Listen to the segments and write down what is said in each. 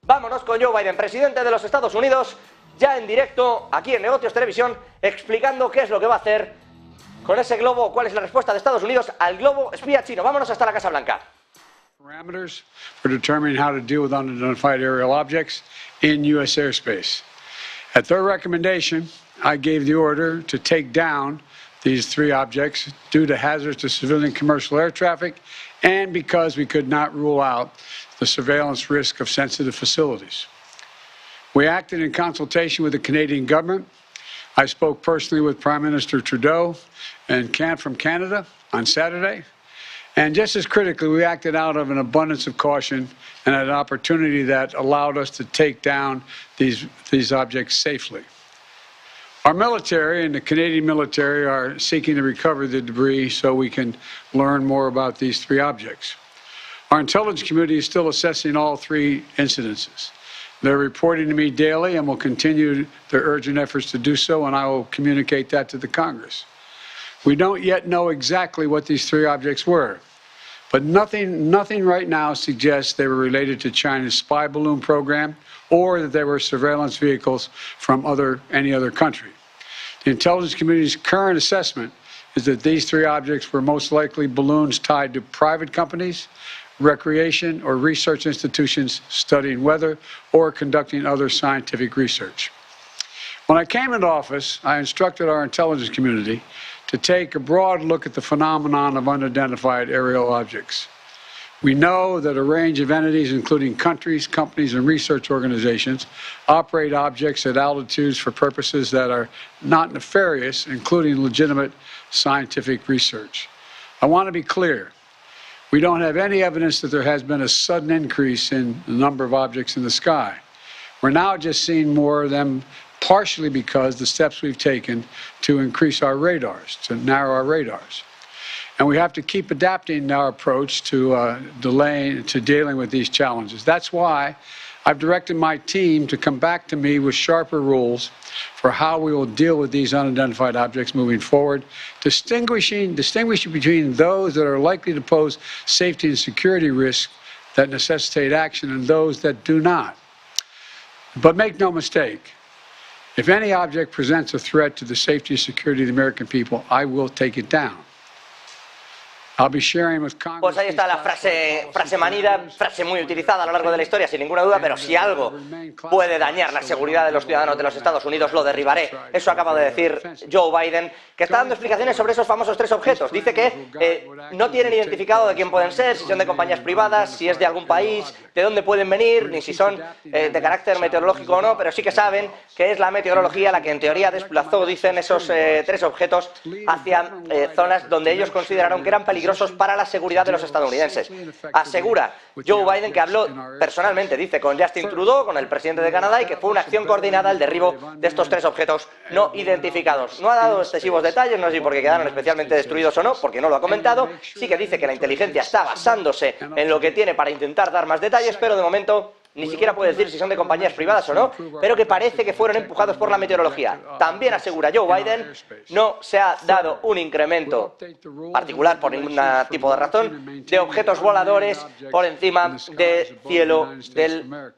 Vámonos con Joe Biden, presidente de los Estados Unidos, ya en directo, aquí en Negocios Televisión, explicando qué es lo que va a hacer con ese globo, cuál es la respuesta de Estados Unidos al globo espía chino. Vámonos hasta la Casa Blanca. Parameters for determining how to deal with unidentified aerial objects in U.S. airspace. At their recommendation, I gave the order to take down these three objects due to hazards to civilian commercial air traffic and because we could not rule out the surveillance risk of sensitive facilities. We acted in consultation with the Canadian government. I spoke personally with Prime Minister Trudeau from Canada on Saturday. And just as critically, we acted out of an abundance of caution and an opportunity that allowed us to take down these objects safely. Our military and the Canadian military are seeking to recover the debris so we can learn more about these three objects. Our intelligence community is still assessing all three incidences. They're reporting to me daily and will continue their urgent efforts to do so, and I will communicate that to the Congress. We don't yet know exactly what these three objects were, but nothing right now suggests they were related to China's spy balloon program or that they were surveillance vehicles from any other country. The intelligence community's current assessment is that these three objects were most likely balloons tied to private companies, recreation or research institutions studying weather or conducting other scientific research. When I came into office, I instructed our intelligence community to take a broad look at the phenomenon of unidentified aerial objects. We know that a range of entities, including countries, companies, and research organizations, operate objects at altitudes for purposes that are not nefarious, including legitimate scientific research. I want to be clear. We don't have any evidence that there has been a sudden increase in the number of objects in the sky. We're now just seeing more of them, partially because the steps we've taken to increase our radars, to narrow our radars. And we have to keep adapting our approach to dealing with these challenges. That's why I've directed my team to come back to me with sharper rules for how we will deal with these unidentified objects moving forward, distinguishing between those that are likely to pose safety and security risks that necessitate action and those that do not. But make no mistake, if any object presents a threat to the safety and security of the American people, I will take it down. Pues ahí está la frase manida, frase muy utilizada a lo largo de la historia, sin ninguna duda, pero si algo puede dañar la seguridad de los ciudadanos de los Estados Unidos, lo derribaré. Eso acaba de decir Joe Biden, que está dando explicaciones sobre esos famosos tres objetos. Dice que no tienen identificado de quién pueden ser, si son de compañías privadas, si es de algún país, de dónde pueden venir, ni si son de carácter meteorológico o no, pero sí que saben que es la meteorología la que en teoría desplazó, dicen, esos tres objetos hacia zonas donde ellos consideraron que eran peligrosos para la seguridad de los estadounidenses. Asegura Joe Biden que habló personalmente, dice, con Justin Trudeau, con el presidente de Canadá, y que fue una acción coordinada el derribo de estos tres objetos no identificados. No ha dado excesivos detalles, no sé si porque quedaron especialmente destruidos o no, porque no lo ha comentado. Sí que dice que la inteligencia está basándose en lo que tiene para intentar dar más detalles, pero de momento ni siquiera puede decir si son de compañías privadas o no, pero que parece que fueron empujados por la meteorología. También asegura Joe Biden, no se ha dado un incremento particular por ningún tipo de razón de objetos voladores por encima del cielo de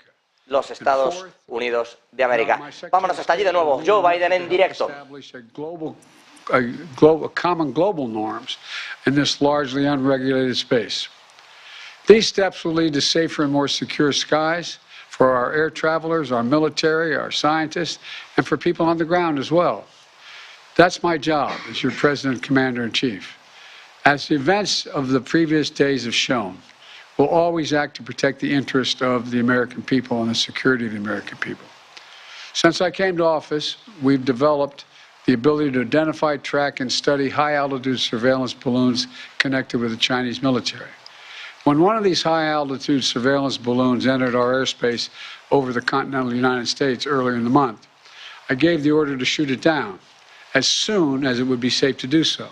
los Estados Unidos de América. Vámonos hasta allí de nuevo, Joe Biden en directo. Common global norms in this largely unregulated space. These steps will lead to safer and more secure skies for our air travelers, our military, our scientists, and for people on the ground as well. That's my job as your President, Commander-in-Chief. As the events of the previous days have shown, we'll always act to protect the interest of the American people and the security of the American people. Since I came to office, we've developed the ability to identify, track, and study high-altitude surveillance balloons connected with the Chinese military. When one of these high-altitude surveillance balloons entered our airspace over the continental United States earlier in the month, I gave the order to shoot it down as soon as it would be safe to do so.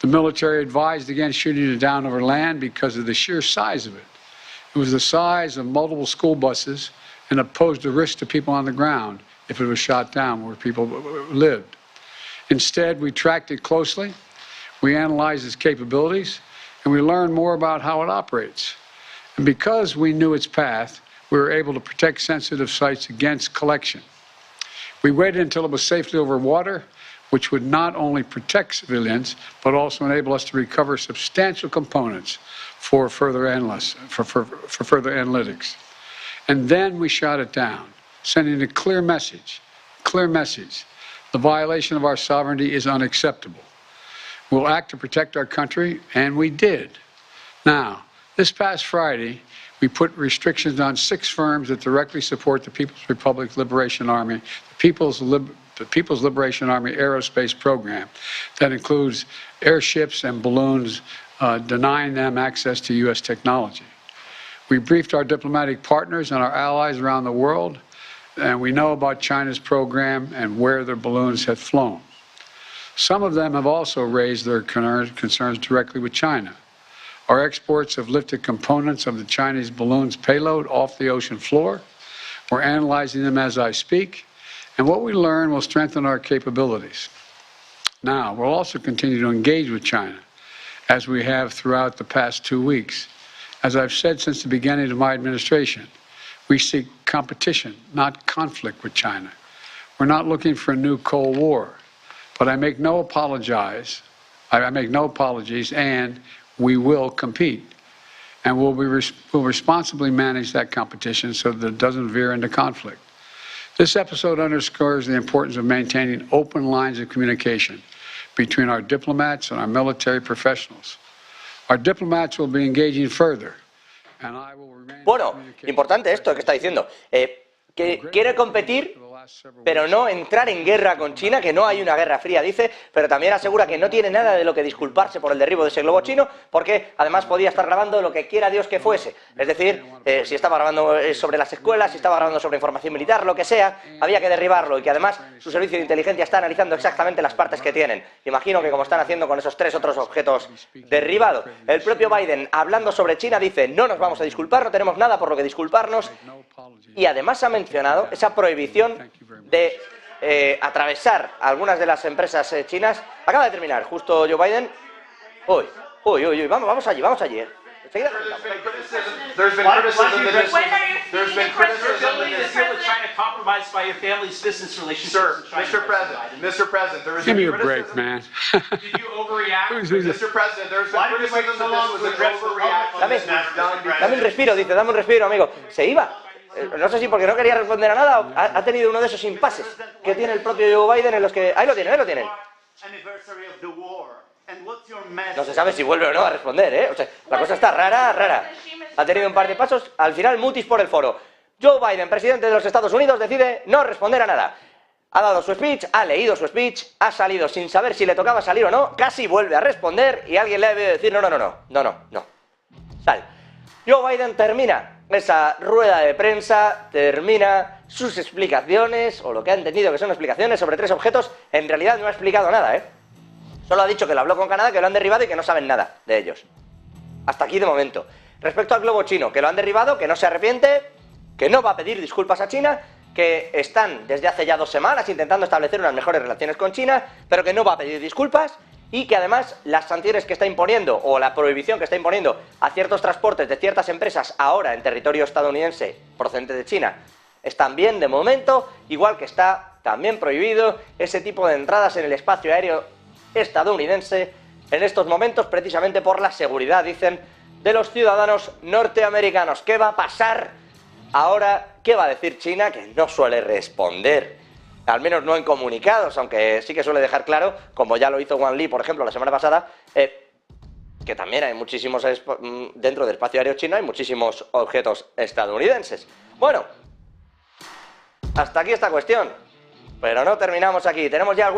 The military advised against shooting it down over land because of the sheer size of it. It was the size of multiple school buses and it posed a risk to people on the ground if it was shot down where people lived. Instead, we tracked it closely, we analyzed its capabilities, and we learned more about how it operates. And because we knew its path, we were able to protect sensitive sites against collection. We waited until it was safely over water, which would not only protect civilians, but also enable us to recover substantial components for further analytics. And then we shot it down, sending a clear message. The violation of our sovereignty is unacceptable. We'll act to protect our country, and we did. Now, this past Friday, we put restrictions on 6 firms that directly support the People's Republic Liberation Army, the People's Liberation Army aerospace program. That includes airships and balloons, denying them access to U.S. technology. We briefed our diplomatic partners and our allies around the world, and we know about China's program and where their balloons have flown. Some of them have also raised their concerns directly with China. Our exports have lifted components of the Chinese balloon's payload off the ocean floor. We're analyzing them as I speak, and what we learn will strengthen our capabilities. Now, we'll also continue to engage with China, as we have throughout the past 2 weeks. As I've said since the beginning of my administration, we seek competition, not conflict with China. We're not looking for a new Cold War, but I make no apologies, and we will compete. And we'll responsibly manage that competition so that it doesn't veer into conflict. This episode underscores the importance of maintaining open lines of communication between our diplomats and our military professionals. Our diplomats will be engaging further, and I will remain. Bueno, importante esto que está diciendo. Que quiere competir, pero no entrar en guerra con China, que no hay una guerra fría, dice, pero también asegura que no tiene nada de lo que disculparse por el derribo de ese globo chino, porque además podía estar grabando lo que quiera Dios que fuese. Es decir, si estaba grabando sobre las escuelas, si estaba grabando sobre información militar, lo que sea, había que derribarlo, y que además su servicio de inteligencia está analizando exactamente las partes que tienen. Imagino que como están haciendo con esos 3 otros objetos derribados. El propio Biden, hablando sobre China, dice: no nos vamos a disculpar, no tenemos nada por lo que disculparnos, y además ha mencionado esa prohibición de atravesar algunas de las empresas chinas. Acaba de terminar justo Joe Biden. Uy, vamos allí. There's been criticism that there's been criticism that China compromised by your family's business relations. Sir, Mr. President, there has Give been me a break, man. Did you overreact? Mr. President, there's been criticism that this was an overreaction. Dame un respiro, dice, dame un respiro, amigo. Se iba. No sé si porque no quería responder a nada, ha tenido uno de esos impases que tiene el propio Joe Biden en los que... Ahí lo tienen. No se sabe si vuelve o no a responder, ¿eh? O sea, la cosa está rara. Ha tenido un par de pasos, al final mutis por el foro. Joe Biden, presidente de los Estados Unidos, decide no responder a nada. Ha dado su speech, ha leído su speech, ha salido sin saber si le tocaba salir o no, casi vuelve a responder y alguien le debe decir no. Sal. Joe Biden termina esa rueda de prensa, termina sus explicaciones, o lo que ha entendido que son explicaciones sobre 3 objetos. En realidad no ha explicado nada, ¿eh? Solo ha dicho que lo habló con Canadá, que lo han derribado y que no saben nada de ellos. Hasta aquí de momento. Respecto al globo chino, que lo han derribado, que no se arrepiente, que no va a pedir disculpas a China, que están desde hace ya 2 semanas intentando establecer unas mejores relaciones con China, pero que no va a pedir disculpas, y que además las sanciones que está imponiendo, o la prohibición que está imponiendo a ciertos transportes de ciertas empresas ahora en territorio estadounidense procedente de China, están bien de momento, igual que está también prohibido ese tipo de entradas en el espacio aéreo estadounidense en estos momentos, precisamente por la seguridad, dicen, de los ciudadanos norteamericanos. ¿Qué va a pasar ahora? ¿Qué va a decir China? Que no suele responder, al menos no en comunicados, aunque sí que suele dejar claro, como ya lo hizo Wang Li, por ejemplo, la semana pasada, que también hay muchísimos, dentro del espacio aéreo chino hay muchísimos objetos estadounidenses. Bueno, hasta aquí esta cuestión, pero no terminamos aquí, tenemos ya algunos...